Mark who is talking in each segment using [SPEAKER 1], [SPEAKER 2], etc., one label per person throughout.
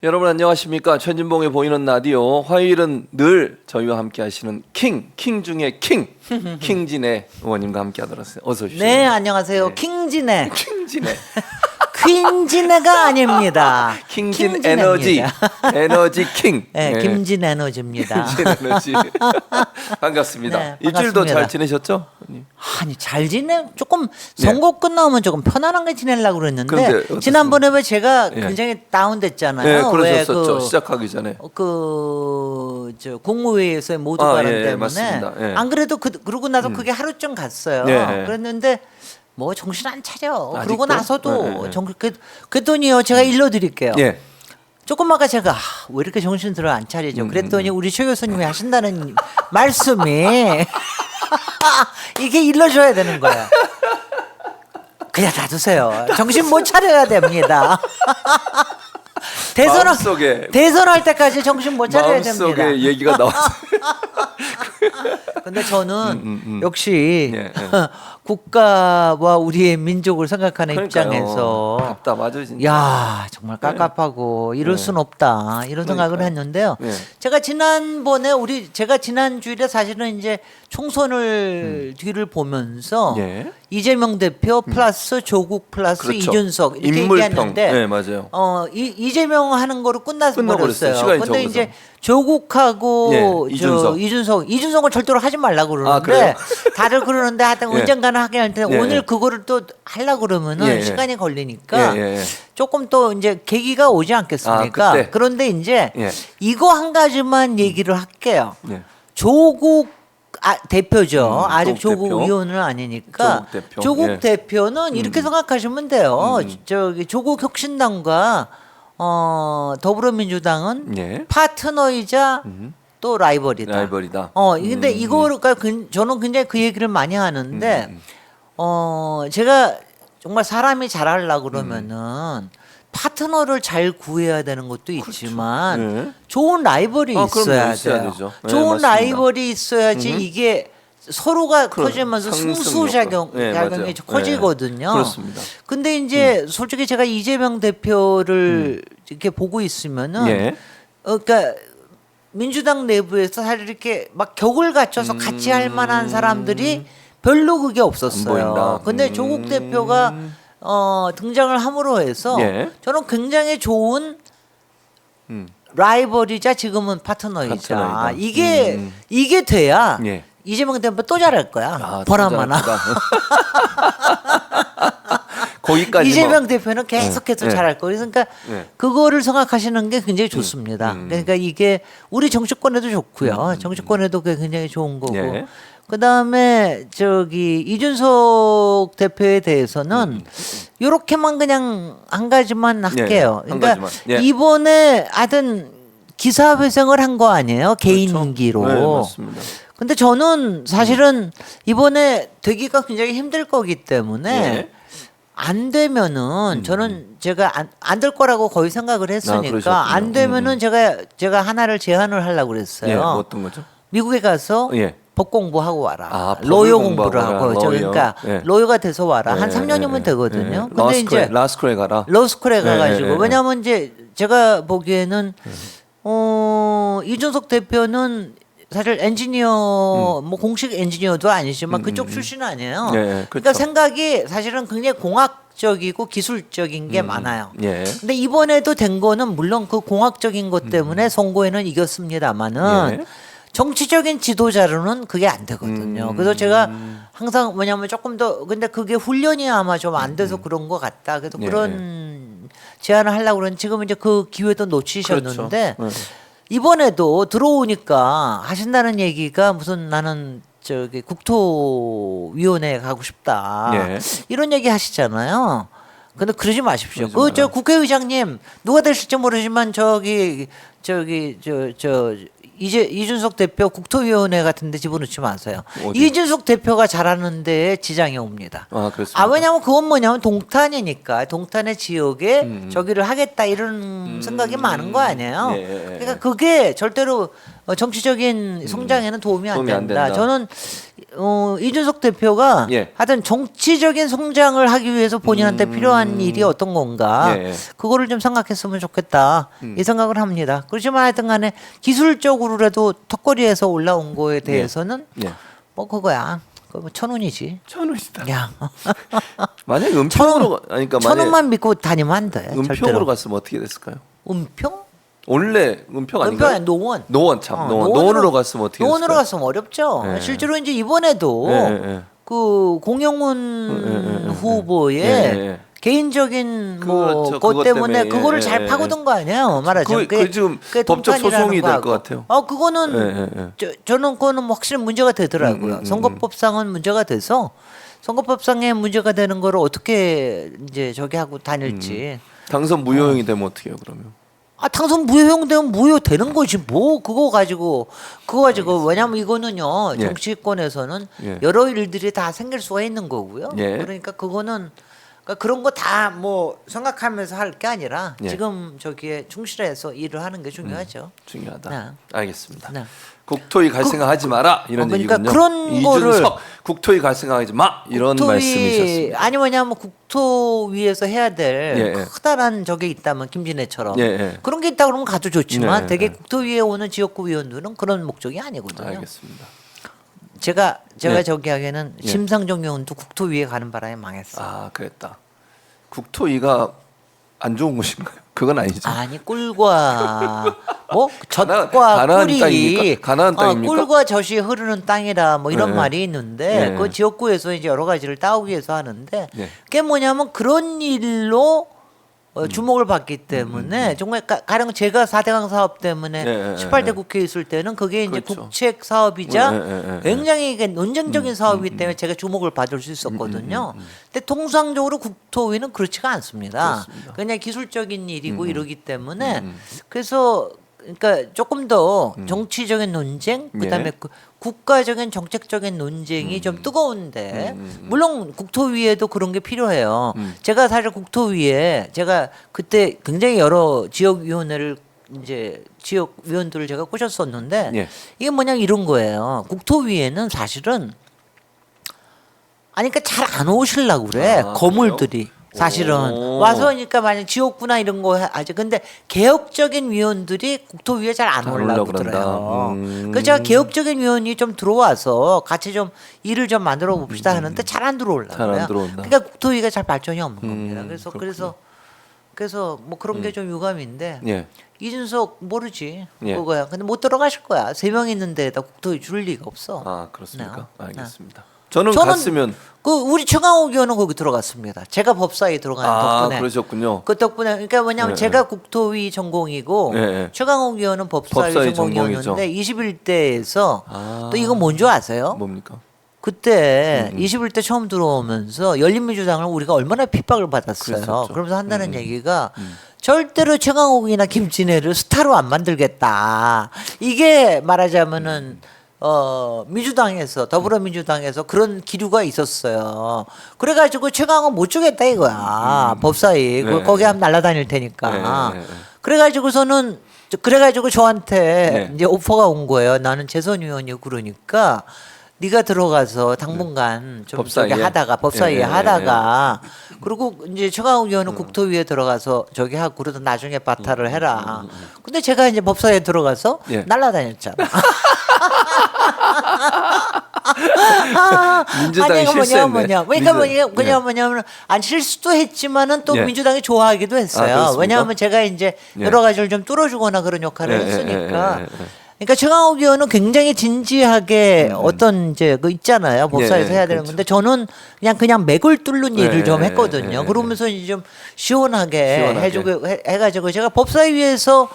[SPEAKER 1] 여러분 안녕하십니까. 최진봉의 보이는 라디오 화요일은 늘 저희와 함께 하시는 킹 중에 킹진의 의원님과 함께 하도록 하겠습니다. 어서 오십시오.
[SPEAKER 2] 네, 안녕하세요.
[SPEAKER 1] 네.
[SPEAKER 2] 킹진의
[SPEAKER 1] 킹진의
[SPEAKER 2] 퀸진애가 아닙니다.
[SPEAKER 1] 킹진 에너지 킹.
[SPEAKER 2] 네, 김진 에너지입니다.
[SPEAKER 1] 킹진 에너지. 반갑습니다.
[SPEAKER 2] 네,
[SPEAKER 1] 일주일도
[SPEAKER 2] 반갑습니다.
[SPEAKER 1] 잘 지내셨죠?
[SPEAKER 2] 아니 잘 선거 끝나면 조금 편안하게 지내려고 그랬는데
[SPEAKER 1] 그런데 어떻습니까?
[SPEAKER 2] 지난번에 왜 제가
[SPEAKER 1] 예.
[SPEAKER 2] 굉장히 다운됐잖아요.
[SPEAKER 1] 네,
[SPEAKER 2] 왜
[SPEAKER 1] 그러셨었죠. 시작하기 전에.
[SPEAKER 2] 저 국무회의에서의 모두 발언
[SPEAKER 1] 예,
[SPEAKER 2] 때문에
[SPEAKER 1] 맞습니다. 예.
[SPEAKER 2] 안 그래도 그러고 나서 그게 하루쯤 갔어요.
[SPEAKER 1] 예.
[SPEAKER 2] 그랬는데 뭐 정신 안 차려.
[SPEAKER 1] 아직도?
[SPEAKER 2] 그러고 나서도
[SPEAKER 1] 예.
[SPEAKER 2] 그랬더니요 제가 일러드릴게요.
[SPEAKER 1] 예.
[SPEAKER 2] 조금 아까 제가 왜 이렇게 정신 들어 안 차리죠? 그랬더니 우리 최 교수님이 하신다는 말씀이 이게 일러줘야 되는 거예요. 그냥 놔두세요. 정신 못 차려야 됩니다. 대선할 때까지 정신 못 차려야 됩니다.
[SPEAKER 1] 마음속에 얘기가 나왔어요.
[SPEAKER 2] 근데 저는 역시
[SPEAKER 1] 예, 예.
[SPEAKER 2] 국가와 우리의 민족을 생각하는
[SPEAKER 1] 그러니까요.
[SPEAKER 2] 입장에서
[SPEAKER 1] 답답하죠, 진짜.
[SPEAKER 2] 야 정말 깝깝하고 이럴 순 없다 이런 생각을
[SPEAKER 1] 그러니까요.
[SPEAKER 2] 했는데요.
[SPEAKER 1] 네.
[SPEAKER 2] 제가 지난 주일에 사실은 이제 총선을 뒤를 보면서
[SPEAKER 1] 예.
[SPEAKER 2] 이재명 대표 플러스 조국 플러스
[SPEAKER 1] 그렇죠.
[SPEAKER 2] 이준석 이렇게
[SPEAKER 1] 인물평.
[SPEAKER 2] 얘기했는데
[SPEAKER 1] 네, 맞아요.
[SPEAKER 2] 이재명 하는 거로
[SPEAKER 1] 끝나버렸어요.
[SPEAKER 2] 끝나버렸어요.
[SPEAKER 1] 시간이
[SPEAKER 2] 근데
[SPEAKER 1] 적어서.
[SPEAKER 2] 이제 조국하고
[SPEAKER 1] 예,
[SPEAKER 2] 이준석은 절대로 하지 말라고
[SPEAKER 1] 그래요?
[SPEAKER 2] 그러는데 다들 그러는데 하여튼
[SPEAKER 1] 예.
[SPEAKER 2] 언젠가는 하긴 할 텐데
[SPEAKER 1] 예,
[SPEAKER 2] 오늘
[SPEAKER 1] 예.
[SPEAKER 2] 그거를 또 하려고 그러면은
[SPEAKER 1] 예, 예.
[SPEAKER 2] 시간이 걸리니까
[SPEAKER 1] 예.
[SPEAKER 2] 조금 또 이제 계기가 오지 않겠습니까?
[SPEAKER 1] 아, 그때?
[SPEAKER 2] 그런데 이제
[SPEAKER 1] 예.
[SPEAKER 2] 이거 한 가지만 얘기를 할게요.
[SPEAKER 1] 예.
[SPEAKER 2] 조국 대표죠. 아직
[SPEAKER 1] 조국
[SPEAKER 2] 조국
[SPEAKER 1] 대표.
[SPEAKER 2] 의원은 아니니까
[SPEAKER 1] 조국 대표.
[SPEAKER 2] 조국
[SPEAKER 1] 예.
[SPEAKER 2] 대표는 이렇게 생각하시면 돼요. 저기 조국 혁신당과 더불어민주당은
[SPEAKER 1] 예.
[SPEAKER 2] 파트너이자 또 라이벌이다.
[SPEAKER 1] 라이벌이다.
[SPEAKER 2] 근데 이거가 저는 굉장히 그 얘기를 많이 하는데 제가 정말 사람이 잘하려고 그러면은 파트너를 잘 구해야 되는 것도 있지만
[SPEAKER 1] 예.
[SPEAKER 2] 좋은 라이벌이
[SPEAKER 1] 그럼요.
[SPEAKER 2] 있어야
[SPEAKER 1] 있어야
[SPEAKER 2] 돼요.
[SPEAKER 1] 되죠. 네,
[SPEAKER 2] 좋은
[SPEAKER 1] 맞습니다.
[SPEAKER 2] 라이벌이 있어야지 이게 서로가 커지면서 승수작용이
[SPEAKER 1] 네, 맞아요.
[SPEAKER 2] 커지거든요.
[SPEAKER 1] 네, 그렇습니다.
[SPEAKER 2] 근데 이제 솔직히 제가 이재명 대표를 이렇게 보고 있으면은
[SPEAKER 1] 예.
[SPEAKER 2] 그러니까 민주당 내부에서 사실 이렇게 막 격을 갖춰서 같이 할 만한 사람들이 별로 그게
[SPEAKER 1] 안
[SPEAKER 2] 없었어요.
[SPEAKER 1] 보인다.
[SPEAKER 2] 근데 조국 대표가 등장을 함으로 해서
[SPEAKER 1] 예.
[SPEAKER 2] 저는 굉장히 좋은 라이벌이자 지금은 파트너이자
[SPEAKER 1] 파트너이다.
[SPEAKER 2] 이게 돼야
[SPEAKER 1] 예.
[SPEAKER 2] 이재명 대표 또 잘할 거야.
[SPEAKER 1] 아,
[SPEAKER 2] 보라마나.
[SPEAKER 1] 거기까지
[SPEAKER 2] 이재명 대표는 계속해서
[SPEAKER 1] 예.
[SPEAKER 2] 잘할 거예요. 그러니까
[SPEAKER 1] 예.
[SPEAKER 2] 그거를 생각하시는 게 굉장히 좋습니다. 그러니까 이게 우리 정치권에도 좋고요. 정치권에도 그게 굉장히 좋은 거고.
[SPEAKER 1] 예.
[SPEAKER 2] 그다음에 저기 이준석 대표에 대해서는 요렇게만 그냥 한 가지만 할게요.
[SPEAKER 1] 한
[SPEAKER 2] 그러니까
[SPEAKER 1] 가지만. 예.
[SPEAKER 2] 이번에 하여튼 기사 회생을 한 거 아니에요? 개인기로.
[SPEAKER 1] 네, 맞습니다.
[SPEAKER 2] 근데 저는 사실은 이번에 되기가 굉장히 힘들 거기 때문에
[SPEAKER 1] 예.
[SPEAKER 2] 안 되면은 저는 제가 안 될 거라고 거의 생각을 했으니까
[SPEAKER 1] 그러셨군요.
[SPEAKER 2] 안 되면은 제가 하나를 제안을 하려고 그랬어요.
[SPEAKER 1] 예. 뭐 어떤 거죠?
[SPEAKER 2] 미국에 가서
[SPEAKER 1] 예.
[SPEAKER 2] 법 공부하고 와라.
[SPEAKER 1] 아, 법을
[SPEAKER 2] 로요 공부를
[SPEAKER 1] 공부하고
[SPEAKER 2] 하고
[SPEAKER 1] 와라.
[SPEAKER 2] 그러니까
[SPEAKER 1] 로요. 예.
[SPEAKER 2] 로요가 돼서 와라. 한
[SPEAKER 1] 예,
[SPEAKER 2] 3년이면
[SPEAKER 1] 예,
[SPEAKER 2] 되거든요.
[SPEAKER 1] 예.
[SPEAKER 2] 근데 이제
[SPEAKER 1] 라스쿨에 가라.
[SPEAKER 2] 로스쿨에 가가지고
[SPEAKER 1] 예, 예.
[SPEAKER 2] 왜냐하면 이제 제가 보기에는 이준석 대표는 사실 엔지니어 뭐 공식 엔지니어도 아니지만 그쪽 출신 아니에요.
[SPEAKER 1] 예,
[SPEAKER 2] 그러니까
[SPEAKER 1] 그렇죠.
[SPEAKER 2] 생각이 사실은 굉장히 공학적이고 기술적인 게 많아요.
[SPEAKER 1] 예.
[SPEAKER 2] 근데 이번에도 된 거는 물론 그 공학적인 것 때문에 선거에는 이겼습니다마는
[SPEAKER 1] 예.
[SPEAKER 2] 정치적인 지도자로는 그게 안 되거든요. 그래서 제가 항상 뭐냐면 조금 더 근데 그게 훈련이 아마 좀 안 돼서 그런 것 같다. 그래서
[SPEAKER 1] 예.
[SPEAKER 2] 그런 제안을 하려고 그러는 지금 이제 그 기회도 놓치셨는데
[SPEAKER 1] 그렇죠.
[SPEAKER 2] 이번에도 들어오니까 하신다는 얘기가 무슨 나는 저기 국토위원회에 가고 싶다.
[SPEAKER 1] 예.
[SPEAKER 2] 이런 얘기 하시잖아요. 근데 그러지 마십시오.
[SPEAKER 1] 그러지
[SPEAKER 2] 저 국회의장님 누가 되실지 모르지만 저기 이준석 대표 국토위원회 같은 데 집어넣지 마세요.
[SPEAKER 1] 어디?
[SPEAKER 2] 이준석 대표가 잘하는 데에 지장이 옵니다.
[SPEAKER 1] 아, 그렇습니다.
[SPEAKER 2] 왜냐면 그건 뭐냐면 동탄이니까 동탄의 지역에 저기를 하겠다 이런 생각이 많은 거 아니에요.
[SPEAKER 1] 예.
[SPEAKER 2] 그러니까 그게 절대로 정치적인 성장에는 도움이 안
[SPEAKER 1] 도움이 안
[SPEAKER 2] 된다.
[SPEAKER 1] 된다.
[SPEAKER 2] 저는 이준석 대표가
[SPEAKER 1] 예.
[SPEAKER 2] 하여튼 정치적인 성장을 하기 위해서 본인한테 필요한 일이 어떤 건가
[SPEAKER 1] 예.
[SPEAKER 2] 그거를 좀 생각했으면 좋겠다 이 생각을 합니다. 그렇지만 하여튼 간에 기술적으로라도 턱걸이에서 올라온 거에 대해서는
[SPEAKER 1] 예.
[SPEAKER 2] 뭐 그거야. 그거 뭐 1,000원이지.
[SPEAKER 1] 1,000원이다.
[SPEAKER 2] 야.
[SPEAKER 1] 만약에 은평으로 그러니까
[SPEAKER 2] 1,000원만 믿고 다니면 안 돼.
[SPEAKER 1] 은평으로
[SPEAKER 2] 절대로.
[SPEAKER 1] 갔으면 어떻게 됐을까요?
[SPEAKER 2] 은평?
[SPEAKER 1] 원래 은평 아닌가요?
[SPEAKER 2] 은평 노원.
[SPEAKER 1] 노원 참. 노원으로 갔으면 어떻게
[SPEAKER 2] 노원으로
[SPEAKER 1] 됐을까요?
[SPEAKER 2] 갔으면 어렵죠.
[SPEAKER 1] 예.
[SPEAKER 2] 실제로 이제 이번에도
[SPEAKER 1] 예.
[SPEAKER 2] 그 공영훈 후보의
[SPEAKER 1] 예.
[SPEAKER 2] 개인적인 뭐
[SPEAKER 1] 그렇죠.
[SPEAKER 2] 것
[SPEAKER 1] 그것
[SPEAKER 2] 때문에
[SPEAKER 1] 때문에.
[SPEAKER 2] 그거를
[SPEAKER 1] 예.
[SPEAKER 2] 잘 파고든 거 아니에요. 말하자면
[SPEAKER 1] 그 지금 법적 소송이 될 것 같아요.
[SPEAKER 2] 그거는 저는 그거는 뭐 확실히 문제가 되더라고요. 선거법상은 문제가 돼서 선거법상에 문제가 되는 거를 어떻게 이제 저기 하고 다닐지.
[SPEAKER 1] 당선 무효형이 되면 어떻게 해요, 그러면?
[SPEAKER 2] 당선 무효형되면 무효되는 거지 뭐 그거 가지고 왜냐면 이거는요
[SPEAKER 1] 예.
[SPEAKER 2] 정치권에서는
[SPEAKER 1] 예.
[SPEAKER 2] 여러 일들이 다 생길 수가 있는 거고요.
[SPEAKER 1] 예.
[SPEAKER 2] 그러니까 그거는 그런 거 다 뭐 생각하면서 할 게 아니라
[SPEAKER 1] 예.
[SPEAKER 2] 지금 저기에 충실해서 일을 하는 게 중요하죠.
[SPEAKER 1] 중요하다.
[SPEAKER 2] 네.
[SPEAKER 1] 알겠습니다.
[SPEAKER 2] 네.
[SPEAKER 1] 국토위 갈 생각하지 마라 이런
[SPEAKER 2] 그러니까
[SPEAKER 1] 얘기군요.
[SPEAKER 2] 그런
[SPEAKER 1] 이준석 국토위 갈 생각하지 마 이런 말씀이셨습니다.
[SPEAKER 2] 아니 뭐냐면 국토위에서 해야 될
[SPEAKER 1] 예.
[SPEAKER 2] 커다란 저게 있다면 김진애처럼
[SPEAKER 1] 예.
[SPEAKER 2] 그런 게 있다 그러면 가도 좋지만
[SPEAKER 1] 네,
[SPEAKER 2] 되게
[SPEAKER 1] 네.
[SPEAKER 2] 국토위에 오는 지역구 위원들은 그런 목적이 아니거든요.
[SPEAKER 1] 알겠습니다.
[SPEAKER 2] 제가
[SPEAKER 1] 네.
[SPEAKER 2] 저기 하기에는
[SPEAKER 1] 예.
[SPEAKER 2] 심상정 의원도 국토위에 가는 바람에 망했어.
[SPEAKER 1] 아 그랬다. 국토위가 안 좋은 곳인가요? 그건 아니죠.
[SPEAKER 2] 아니 꿀과 뭐 젖과
[SPEAKER 1] 가나안
[SPEAKER 2] 꿀이
[SPEAKER 1] 땅입니까? 가나안 땅입니까?
[SPEAKER 2] 꿀과 젖이 흐르는 땅이라 뭐 이런
[SPEAKER 1] 네.
[SPEAKER 2] 말이 있는데
[SPEAKER 1] 네.
[SPEAKER 2] 그 지역구에서 이제 여러 가지를 따오기 위해서 하는데
[SPEAKER 1] 네.
[SPEAKER 2] 그게 뭐냐면 그런 일로 주목을 받기 때문에 정말 가령 제가 4대강 사업 때문에
[SPEAKER 1] 네,
[SPEAKER 2] 18대
[SPEAKER 1] 네.
[SPEAKER 2] 국회에 있을 때는 그게 이제
[SPEAKER 1] 그렇죠.
[SPEAKER 2] 국책 사업이자
[SPEAKER 1] 네.
[SPEAKER 2] 굉장히 이게 논쟁적인 사업이기 때문에 제가 주목을 받을 수 있었거든요. 근데 통상적으로 국토위는 그렇지가 않습니다.
[SPEAKER 1] 그렇습니다.
[SPEAKER 2] 그냥 기술적인 일이고 이러기 때문에 그래서 그러니까 조금 더 정치적인 논쟁 그다음에
[SPEAKER 1] 예.
[SPEAKER 2] 국가적인 정책적인 논쟁이 좀 뜨거운데 물론 국토위에도 그런 게 필요해요. 제가 사실 국토위에 제가 그때 굉장히 여러 지역위원회를 이제 지역위원들을 제가 꼬셨었는데
[SPEAKER 1] 예.
[SPEAKER 2] 이게 뭐냐 이런 거예요. 국토위에는 사실은 아니 그러니까 잘 안 오시려고 그래
[SPEAKER 1] 아,
[SPEAKER 2] 거물들이. 사실은
[SPEAKER 1] 오.
[SPEAKER 2] 와서 그러니까 만약 지역구나 이런 거 하지 근데 개혁적인 위원들이 국토위에 잘 안
[SPEAKER 1] 잘
[SPEAKER 2] 올라오고
[SPEAKER 1] 올라오고 그런다.
[SPEAKER 2] 그래요. 그래서 제가 개혁적인 위원이 좀 들어와서 같이 좀 일을 좀 만들어 봅시다 하는데 잘 안 들어올라고요.
[SPEAKER 1] 잘안 들어온다.
[SPEAKER 2] 그러니까 국토위가 잘 발전이 없는 겁니다. 그래서
[SPEAKER 1] 그렇군요.
[SPEAKER 2] 그래서 뭐 그런 게 좀 유감인데
[SPEAKER 1] 예.
[SPEAKER 2] 이준석 모르지
[SPEAKER 1] 예.
[SPEAKER 2] 그거야. 근데 못 들어가실 거야. 3명 있는 데에다 국토위 줄 리가 없어.
[SPEAKER 1] 아 그렇습니까?
[SPEAKER 2] 네.
[SPEAKER 1] 알겠습니다. 저는
[SPEAKER 2] 저는
[SPEAKER 1] 갔으면
[SPEAKER 2] 그 우리 최강욱 의원은 거기 들어갔습니다. 제가 법사위에 들어가는 덕분에.
[SPEAKER 1] 그러셨군요.
[SPEAKER 2] 그 덕분에 그러니까 뭐냐면
[SPEAKER 1] 네,
[SPEAKER 2] 제가 국토위 전공이고
[SPEAKER 1] 네.
[SPEAKER 2] 최강욱 의원은 법사위
[SPEAKER 1] 법사위
[SPEAKER 2] 전공이었는데 21대에서
[SPEAKER 1] 아.
[SPEAKER 2] 또 이거 뭔 줄 아세요?
[SPEAKER 1] 뭡니까?
[SPEAKER 2] 그때 21대 처음 들어오면서 열린민주당을 우리가 얼마나 핍박을 받았어요.
[SPEAKER 1] 그랬었죠.
[SPEAKER 2] 그러면서 한다는 얘기가 절대로 최강욱이나 김진애를 스타로 안 만들겠다. 이게 말하자면은 민주당에서 더불어민주당에서 그런 기류가 있었어요. 그래가지고 최강욱 못 주겠다 이거야. 법사위
[SPEAKER 1] 네.
[SPEAKER 2] 거기 하면 날아다닐 테니까.
[SPEAKER 1] 네.
[SPEAKER 2] 그래가지고 저한테
[SPEAKER 1] 네.
[SPEAKER 2] 이제 오퍼가 온 거예요. 나는 재선 의원이고 그러니까 네가 들어가서 당분간 좀
[SPEAKER 1] 법사위에?
[SPEAKER 2] 저기 하다가 법사위에
[SPEAKER 1] 예,
[SPEAKER 2] 하다가 그리고 이제 최강욱 의원은 국토위에 들어가서 저기 하고 그러다 나중에 바타를 해라. 근데 제가 이제 법사위에 들어가서
[SPEAKER 1] 예.
[SPEAKER 2] 날아다녔잖아.
[SPEAKER 1] 민주당이 실수했네.
[SPEAKER 2] 뭐냐면 안 실수도 했지만은 또
[SPEAKER 1] 예.
[SPEAKER 2] 민주당이 좋아하기도 했어요.
[SPEAKER 1] 그렇습니까?
[SPEAKER 2] 왜냐하면 제가 이제
[SPEAKER 1] 예.
[SPEAKER 2] 여러 가지를 좀 뚫어주거나 그런 역할을
[SPEAKER 1] 예,
[SPEAKER 2] 했으니까.
[SPEAKER 1] 예.
[SPEAKER 2] 그러니까 최강욱 의원은 굉장히 진지하게 어떤 이제 그 있잖아요. 법사위에서
[SPEAKER 1] 예,
[SPEAKER 2] 해야 되는
[SPEAKER 1] 그렇죠.
[SPEAKER 2] 건데 저는 그냥 맥을 뚫는 일을
[SPEAKER 1] 예,
[SPEAKER 2] 좀
[SPEAKER 1] 예,
[SPEAKER 2] 했거든요.
[SPEAKER 1] 예,
[SPEAKER 2] 그러면서 이제 좀 시원하게
[SPEAKER 1] 시원하게.
[SPEAKER 2] 해주고 해가지고 제가 법사위에서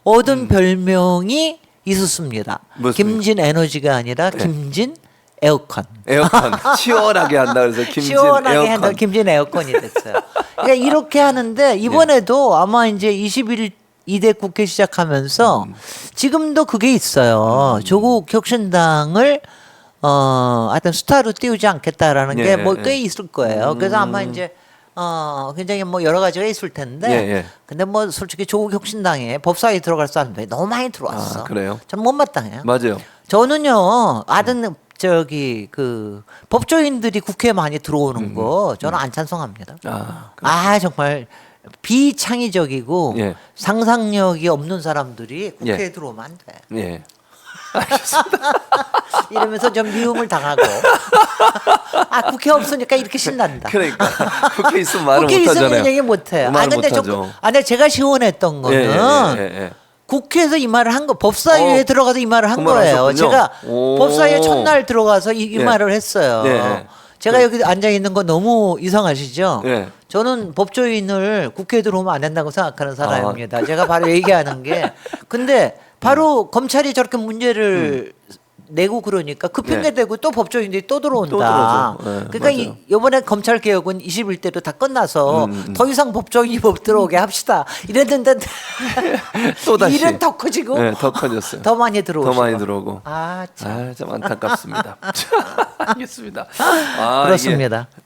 [SPEAKER 2] 얻은 별명이 있었습니다.
[SPEAKER 1] 무엇입니까?
[SPEAKER 2] 김진 에너지가 아니라 김진 에어컨.
[SPEAKER 1] 에어컨 시원하게 한다 그래서 김진
[SPEAKER 2] 시원하게
[SPEAKER 1] 에어컨.
[SPEAKER 2] 한다 김진 에어컨이 됐어요. 그러니까 이렇게 하는데 이번에도 아마 이제 22대 국회 시작하면서 지금도 그게 있어요. 조국 혁신당을 하여튼 스타로 띄우지 않겠다라는
[SPEAKER 1] 예,
[SPEAKER 2] 게 뭐
[SPEAKER 1] 예.
[SPEAKER 2] 꽤 있을 거예요. 그래서 아마 이제 굉장히 뭐 여러 가지가 있을 텐데
[SPEAKER 1] 예.
[SPEAKER 2] 근데 뭐 솔직히 조국 혁신당에 법사위에 들어갈 사람들이 너무 많이 들어왔어.
[SPEAKER 1] 아, 그래요?
[SPEAKER 2] 전 못마땅해요.
[SPEAKER 1] 맞아요.
[SPEAKER 2] 저는요, 저기 그 법조인들이 국회에 많이 들어오는 거 저는 안 찬성합니다. 아 정말 비창의적이고
[SPEAKER 1] 예.
[SPEAKER 2] 상상력이 없는 사람들이 국회에
[SPEAKER 1] 예.
[SPEAKER 2] 들어오면 안 돼.
[SPEAKER 1] 예.
[SPEAKER 2] 이러면서 좀 미움을 당하고 아 국회 없으니까 이렇게 신난다.
[SPEAKER 1] 그러니까 국회 있으면 말을
[SPEAKER 2] 국회
[SPEAKER 1] 못
[SPEAKER 2] 있으면
[SPEAKER 1] 하잖아요.
[SPEAKER 2] 얘기 못 해요. 아
[SPEAKER 1] 말을
[SPEAKER 2] 근데
[SPEAKER 1] 못 하죠.
[SPEAKER 2] 근데 제가 시원했던 거는
[SPEAKER 1] 예.
[SPEAKER 2] 국회에서 이 말을 한 거 법사위에 들어가서 이 말을 한
[SPEAKER 1] 그 말을
[SPEAKER 2] 거예요.
[SPEAKER 1] 하셨군요.
[SPEAKER 2] 제가
[SPEAKER 1] 오.
[SPEAKER 2] 법사위에 첫날 들어가서 이
[SPEAKER 1] 예.
[SPEAKER 2] 말을 했어요.
[SPEAKER 1] 네.
[SPEAKER 2] 제가 여기 앉아 있는 거 너무 이상하시죠?
[SPEAKER 1] 네.
[SPEAKER 2] 저는 법조인을 국회에 들어오면 안 된다고 생각하는 사람입니다. 제가 바로 얘기하는 게 근데 바로 검찰이 저렇게 문제를 내고 그러니까 그 핑계 대고 또 법조인들이 또 들어온다.
[SPEAKER 1] 또 들어오죠. 네,
[SPEAKER 2] 그러니까 이번에 검찰 개혁은 21대로 다 끝나서 더 이상 법조인이 못 들어오게 합시다. 이랬는데
[SPEAKER 1] 또 다시
[SPEAKER 2] 일은 더 커지고
[SPEAKER 1] 네, 더 커졌어요.
[SPEAKER 2] 더 많이 들어오고.
[SPEAKER 1] 더 많이 들어오고.
[SPEAKER 2] 아, 참.
[SPEAKER 1] 참 안타깝습니다. 알겠습니다. 아,
[SPEAKER 2] 그렇습니다.
[SPEAKER 1] 이게